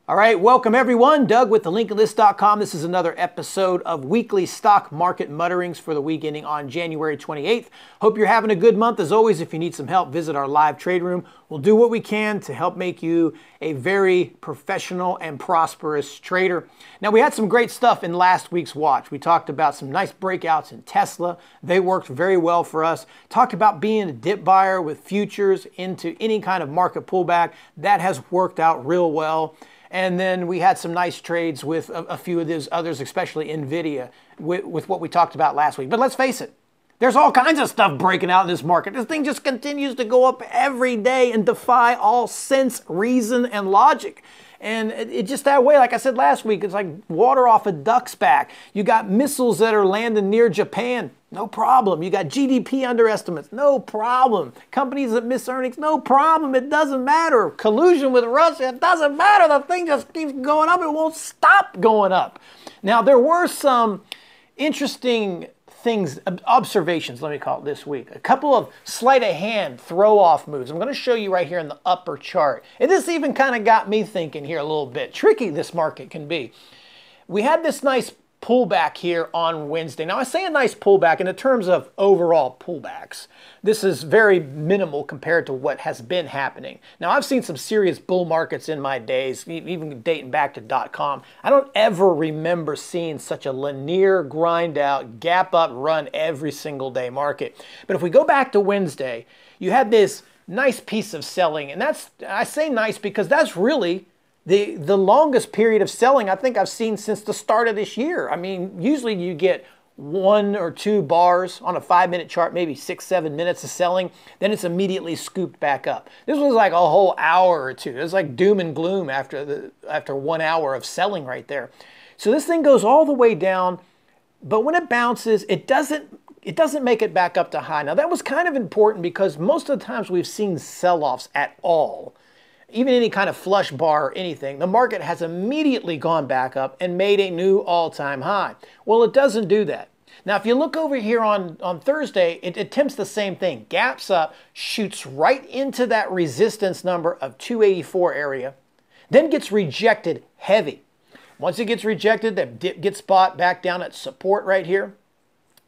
All right, welcome everyone. Doug with thelincolnlist.com. This is another episode of Weekly Stock Market Mutterings for the week ending on January 28th. Hope you're having a good month. As always, if you need some help, visit our live trade room. We'll do what we can to help make you a very professional and prosperous trader. Now, we had some great stuff in last week's watch. We talked about some nice breakouts in Tesla. They worked very well for us. Talked about being a dip buyer with futures into any kind of market pullback. That has worked out real well. And then we had some nice trades with a few of those others, especially NVIDIA, with what we talked about last week. But let's face it, there's all kinds of stuff breaking out in this market. This thing just continues to go up every day and defy all sense, reason, and logic. And it's just that way. Like I said last week, it's like water off a duck's back. You got missiles that are landing near Japan. No problem. You got GDP underestimates. No problem. Companies that miss earnings. No problem. It doesn't matter. Collusion with Russia. It doesn't matter. The thing just keeps going up. It won't stop going up. Now, there were some interesting things, observations, let me call it this week. A couple of sleight of hand throw-off moves. I'm going to show you right here in the upper chart. And this even kind of got me thinking here a little bit. Tricky this market can be. We had this nice pullback here on Wednesday. Now, I say a nice pullback in the terms of overall pullbacks. This is very minimal compared to what has been happening. Now, I've seen some serious bull markets in my days, even dating back to .com. I don't ever remember seeing such a linear grind out, gap up run every single day market. But if we go back to Wednesday, you had this nice piece of selling. And that's, I say nice because that's really the longest period of selling I think I've seen since the start of this year. I mean, usually you get 1 or 2 bars on a 5-minute chart, maybe 6-7 minutes of selling, then it's immediately scooped back up. This was like a whole hour or two. It was like doom and gloom after 1 hour of selling right there. So this thing goes all the way down, but when it bounces, it doesn't make it back up to high. Now that was kind of important because most of the times we've seen sell-offs at all, even any kind of flush bar or anything, the market has immediately gone back up and made a new all-time high. Well, it doesn't do that. Now, if you look over here on Thursday, it attempts the same thing. Gaps up, shoots right into that resistance number of 284 area, then gets rejected heavy. Once it gets rejected, that dip gets bought back down at support right here.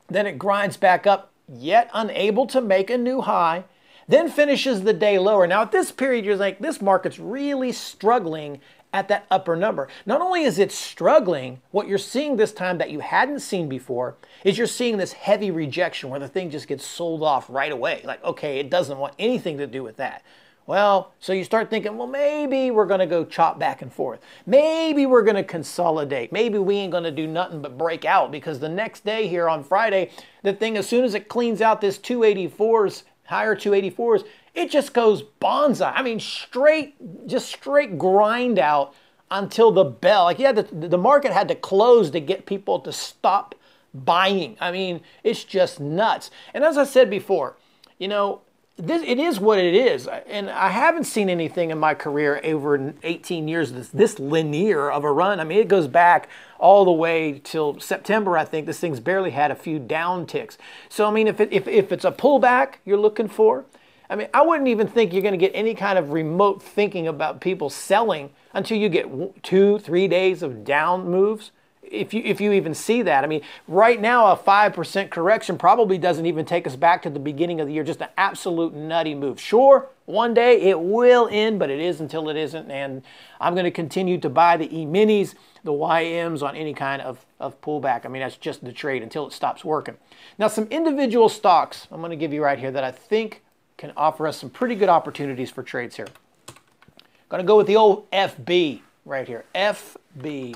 Then it grinds back up, yet unable to make a new high, then finishes the day lower. Now, at this period, you're like, this market's really struggling at that upper number. Not only is it struggling, what you're seeing this time that you hadn't seen before is you're seeing this heavy rejection where the thing just gets sold off right away. Like, okay, it doesn't want anything to do with that. Well, so you start thinking, well, maybe we're going to go chop back and forth. Maybe we're going to consolidate. Maybe we ain't going to do nothing but break out because the next day here on Friday, the thing, as soon as it cleans out this 284s, higher 284s, it just goes bonsai. I mean, just straight grind out until the bell. Like, yeah, the market had to close to get people to stop buying. I mean, it's just nuts. And as I said before, you know, it is what it is. And I haven't seen anything in my career over 18 years this linear of a run. I mean, it goes back all the way till September, I think. This thing's barely had a few down ticks. So, I mean, if it's a pullback you're looking for, I mean, I wouldn't even think you're going to get any kind of remote thinking about people selling until you get 2-3 days of down moves. If you even see that. I mean, right now a 5% correction probably doesn't even take us back to the beginning of the year. Just an absolute nutty move. Sure, one day it will end, but it is until it isn't. And I'm going to continue to buy the E-minis, the YMs on any kind of pullback. I mean, that's just the trade until it stops working. Now, some individual stocks I'm going to give you right here that I think can offer us some pretty good opportunities for trades here. Going to go with the old FB right here. FB.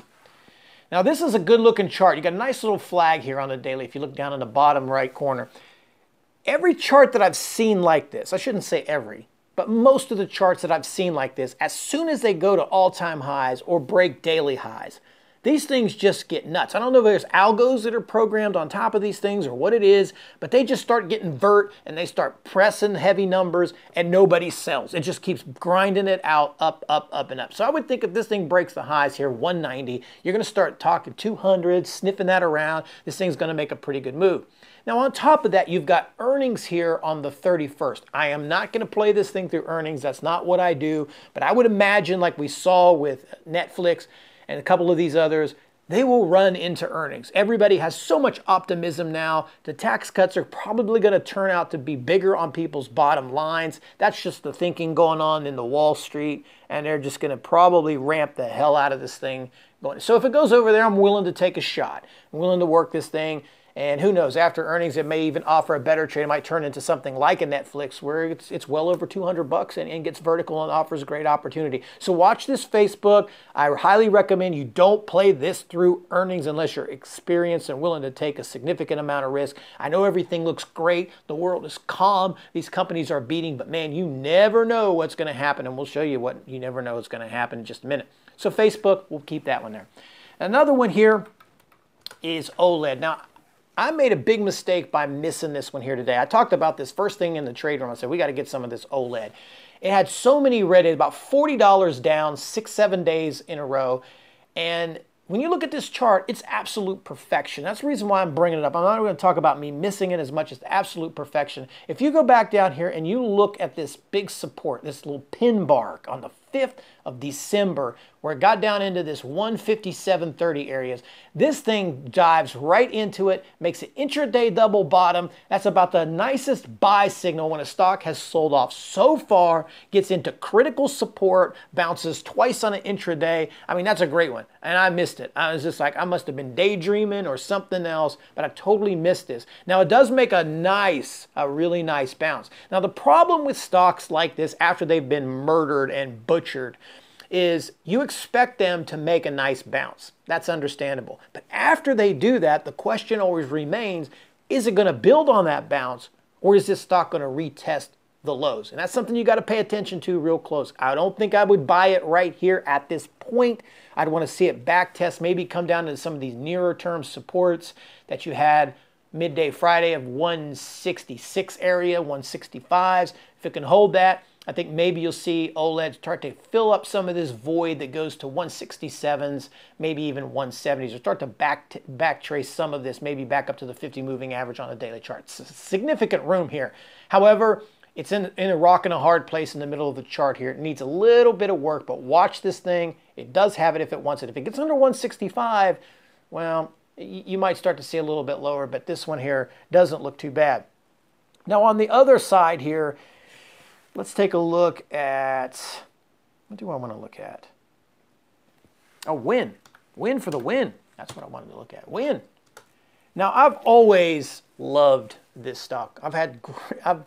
Now, this is a good-looking chart. You got a nice little flag here on the daily if you look down in the bottom right corner. Every chart that I've seen like this, I shouldn't say every, but most of the charts that I've seen like this, as soon as they go to all-time highs or break daily highs, these things just get nuts. I don't know if there's algos that are programmed on top of these things or what it is, but they just start getting vert and they start pressing heavy numbers and nobody sells. It just keeps grinding it out, up, up, up, and up. So I would think if this thing breaks the highs here, 190, you're going to start talking 200, sniffing that around. This thing's going to make a pretty good move. Now on top of that, you've got earnings here on the 31st. I am not going to play this thing through earnings. That's not what I do. But I would imagine, like we saw with Netflix and a couple of these others, they will run into earnings. Everybody has so much optimism now. The tax cuts are probably going to turn out to be bigger on people's bottom lines. That's just the thinking going on in the Wall Street. And they're just going to probably ramp the hell out of this thing. So if it goes over there, I'm willing to take a shot. I'm willing to work this thing. And who knows, after earnings, it may even offer a better trade. It might turn into something like a Netflix where it's well over 200 bucks and gets vertical and offers a great opportunity. So watch this Facebook. I highly recommend you don't play this through earnings unless you're experienced and willing to take a significant amount of risk. I know everything looks great. The world is calm. These companies are beating, but man, you never know what's going to happen. And we'll show you what you never know is going to happen in just a minute. So Facebook, we'll keep that one there. Another one here is OLED. Now, I made a big mistake by missing this one here today. I talked about this first thing in the trade room. I said, we got to get some of this OLED. It had so many red days, about $40 down, 6-7 days in a row. And when you look at this chart, it's absolute perfection. That's the reason why I'm bringing it up. I'm not going to talk about me missing it as much as absolute perfection. If you go back down here and you look at this big support, this little pin bar on the 5th of December, where it got down into this 157.30 areas. This thing dives right into it, makes an intraday double bottom. That's about the nicest buy signal when a stock has sold off so far, gets into critical support, bounces twice on an intraday. I mean, that's a great one. And I missed it. I was just like, I must have been daydreaming or something else, but I totally missed this. Now, it does make a really nice bounce. Now, the problem with stocks like this after they've been murdered and butchered is you expect them to make a nice bounce. That's understandable. But after they do that, the question always remains, is it going to build on that bounce or is this stock going to retest the lows? And that's something you got to pay attention to real close. I don't think I would buy it right here at this point. I'd want to see it back test, maybe come down to some of these nearer term supports that you had midday Friday of 166 area, 165s. If it can hold that, I think maybe you'll see OLED start to fill up some of this void that goes to 167s, maybe even 170s, or start to back trace some of this, maybe back up to the 50 moving average on a daily chart. Significant room here. However, it's in a rock and a hard place in the middle of the chart here. It needs a little bit of work, but watch this thing. It does have it if it wants it. If it gets under 165, well, you might start to see a little bit lower, but this one here doesn't look too bad. Now on the other side here, let's take a look at, what do I want to look at? Oh, Wynn. Wynn for the win. That's what I wanted to look at. Wynn. Now, I've always loved this stock. I've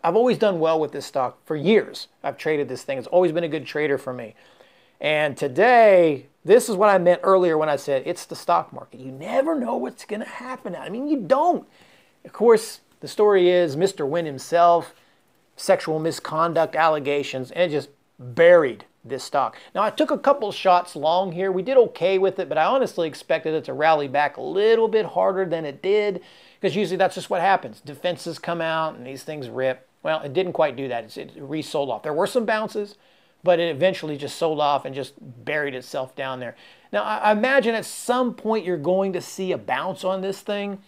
always done well with this stock for years. I've traded this thing. It's always been a good trader for me. And today, this is what I meant earlier when I said it's the stock market. You never know what's going to happen. I mean, you don't. Of course, the story is Mr. Wynn himself, sexual misconduct allegations, and it just buried this stock. Now, I took a couple shots long here. We did okay with it, but I honestly expected it to rally back a little bit harder than it did, because usually that's just what happens. Defenses come out and these things rip. Well, it didn't quite do that. It re-sold off. There were some bounces, but it eventually just sold off and just buried itself down there. Now, I imagine at some point you're going to see a bounce on this thing.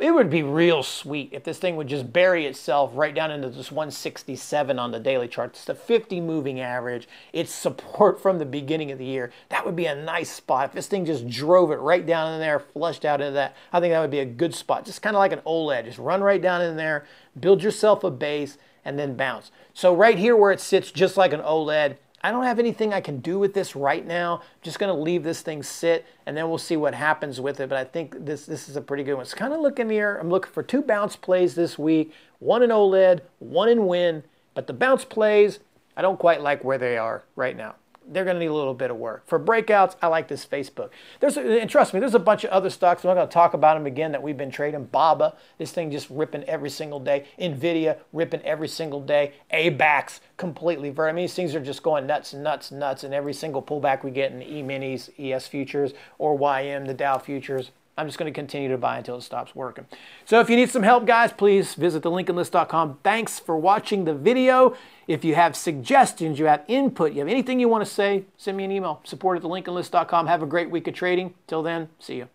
It would be real sweet if this thing would just bury itself right down into this 167 on the daily chart. It's the 50 moving average. It's support from the beginning of the year. That would be a nice spot. If this thing just drove it right down in there, flushed out into that, I think that would be a good spot. Just kind of like an OLED. Just run right down in there, build yourself a base, and then bounce. So right here where it sits, just like an OLED, I don't have anything I can do with this right now. I'm just going to leave this thing sit, and then we'll see what happens with it. But I think this is a pretty good one. It's kind of looking here. I'm looking for 2 bounce plays this week, one in OLED, one in Wynn. But the bounce plays, I don't quite like where they are right now. they're going to need a little bit of work. For breakouts, I like this Facebook. And trust me, there's a bunch of other stocks. I'm not going to talk about them again that we've been trading. BABA, this thing just ripping every single day. NVIDIA, ripping every single day. ABAX, completely. I mean, these things are just going nuts and nuts and nuts. And every single pullback we get in the E-minis, ES futures, or YM, the Dow futures, I'm just going to continue to buy until it stops working. So if you need some help, guys, please visit thelinkedinlist.com. Thanks for watching the video. If you have suggestions, you have input, you have anything you want to say, send me an email. Support@thelinkedinlist.com. Have a great week of trading. Till then, see you.